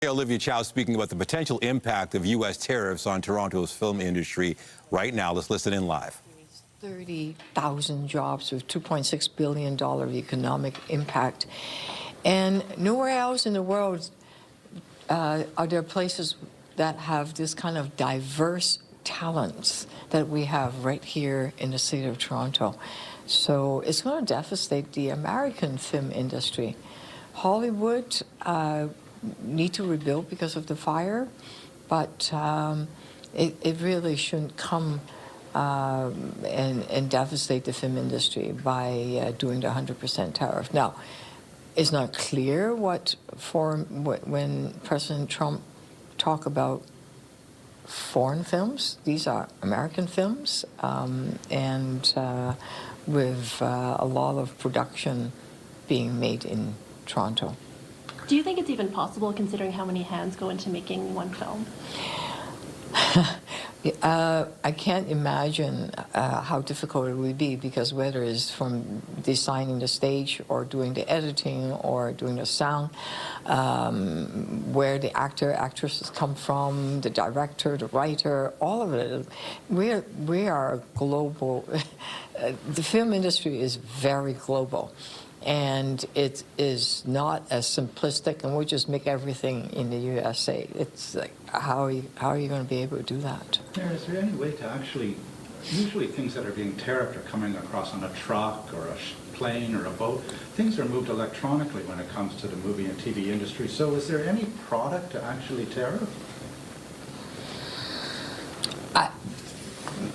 Mayor Olivia Chow speaking about the potential impact of U.S. tariffs on Toronto's film industry right now. Let's listen in live. 30,000 jobs with $2.6 billion economic impact. And nowhere else in the world are there places that have this kind of diverse talents that we have right here in the city of Toronto. So it's going to devastate the American film industry. Hollywood need to rebuild because of the fire, but it really shouldn't come and devastate the film industry by doing the 100% tariff. Now, it's not clear when President Trump talked about foreign films. These are American films, and with a lot of production being made in Toronto. Do you think it's even possible, considering how many hands go into making one film? I can't imagine how difficult it would be, because whether it's from designing the stage or doing the editing or doing the sound, where the actresses come from, the director, the writer, all of it. We are global. The film industry is very global. And it is not as simplistic, and we'll just make everything in the USA. It's like, how are you going to be able to do that? Mayor, is there any way to actually, usually things that are being tariffed are coming across on a truck or a plane or a boat. Things are moved electronically when it comes to the movie and TV industry. So is there any product to actually tariff?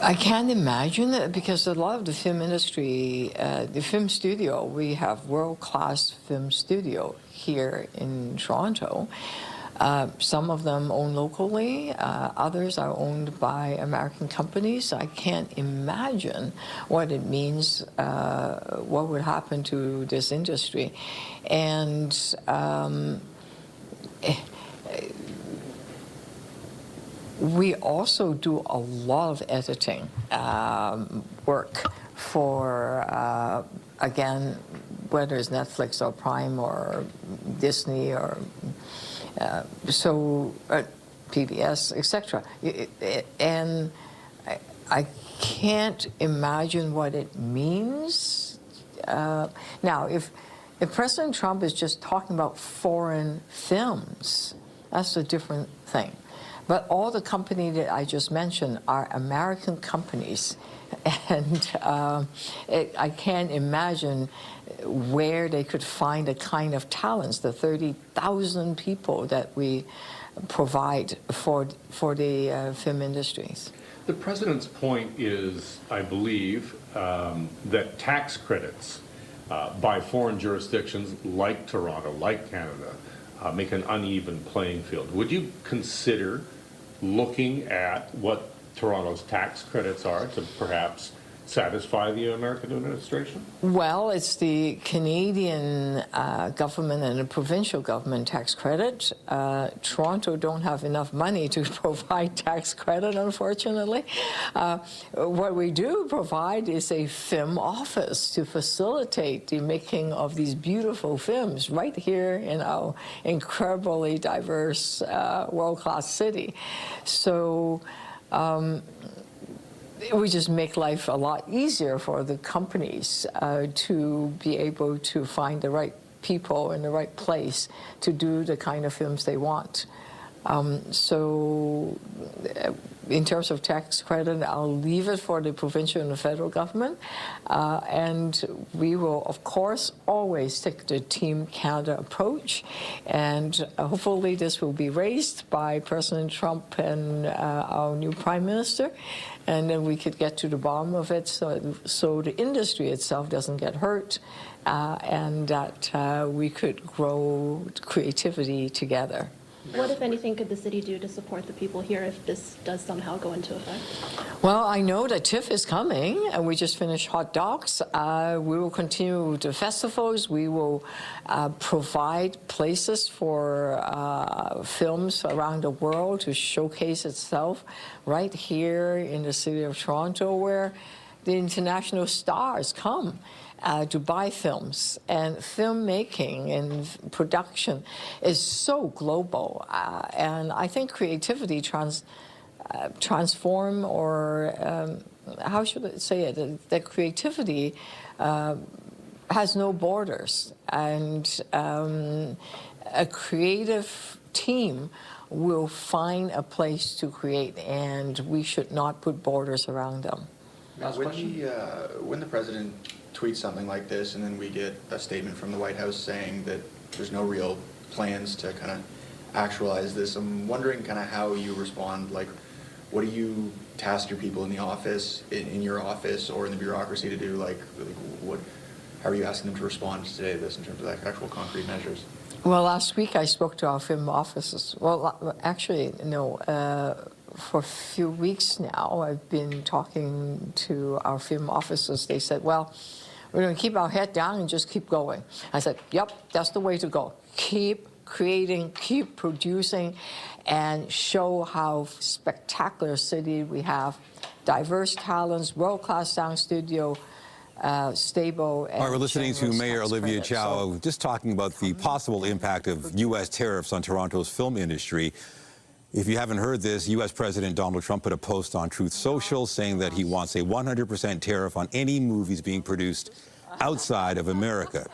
I can't imagine it, because a lot of the film industry, the film studio, we have world-class film studio here in Toronto. Some of them owned locally, others are owned by American companies. I can't imagine what it means, what would happen to this industry. And we also do a lot of editing work for, again, whether it's Netflix or Prime or Disney or PBS, etc. And I can't imagine what it means. Now, if President Trump is just talking about foreign films, that's a different thing. But all the companies that I just mentioned are American companies, and I can't imagine where they could find the kind of talents, the 30,000 people that we provide for the film industries. The president's point is, I believe, that tax credits by foreign jurisdictions like Toronto, like Canada, make an uneven playing field. Would you consider looking at what Toronto's tax credits are to perhaps satisfy the American administration? Well, it's the Canadian government and the provincial government tax credit. Toronto don't have enough money to provide tax credit, unfortunately. What we do provide is a film office to facilitate the making of these beautiful films right here in our incredibly diverse, world-class city. So we just make life a lot easier for the companies to be able to find the right people in the right place to do the kind of films they want. So in terms of tax credit, I'll leave it for the provincial and the federal government. And we will, of course, always take the Team Canada approach. And hopefully this will be raised by President Trump and our new Prime Minister. And then we could get to the bottom of it, so the industry itself doesn't get hurt, and that we could grow creativity together. What, if anything, could the city do to support the people here if this does somehow go into effect? Well, I know that TIFF is coming, and we just finished Hot Docs. We will continue the festivals. We will provide places for films around the world to showcase itself right here in the city of Toronto, where the international stars come to buy films, and filmmaking and production is so global. And I think creativity transform, or how should I say it, that creativity has no borders, and a creative team will find a place to create, and we should not put borders around them. Now, when the president tweets something like this, and then we get a statement from the White House saying that there's no real plans to kind of actualize this, I'm wondering kind of how you respond. Like, what do you task your people in the office, in your office, or in the bureaucracy to do? How are you asking them to respond to this in terms of like actual concrete measures? Well, last week I spoke to our film offices. Well, actually, no. For a few weeks now, I've been talking to our film officers. They said, well, we're going to keep our head down and just keep going. I said, yep, that's the way to go. Keep creating, keep producing, and show how spectacular a city we have. Diverse talents, world-class sound studio, stable. And all right, we're listening to Mayor Olivia credit. Chow just talking about the possible impact of U.S. tariffs on Toronto's film industry. If you haven't heard this, U.S. President Donald Trump put a post on Truth Social saying that he wants a 100% tariff on any movies being produced outside of America.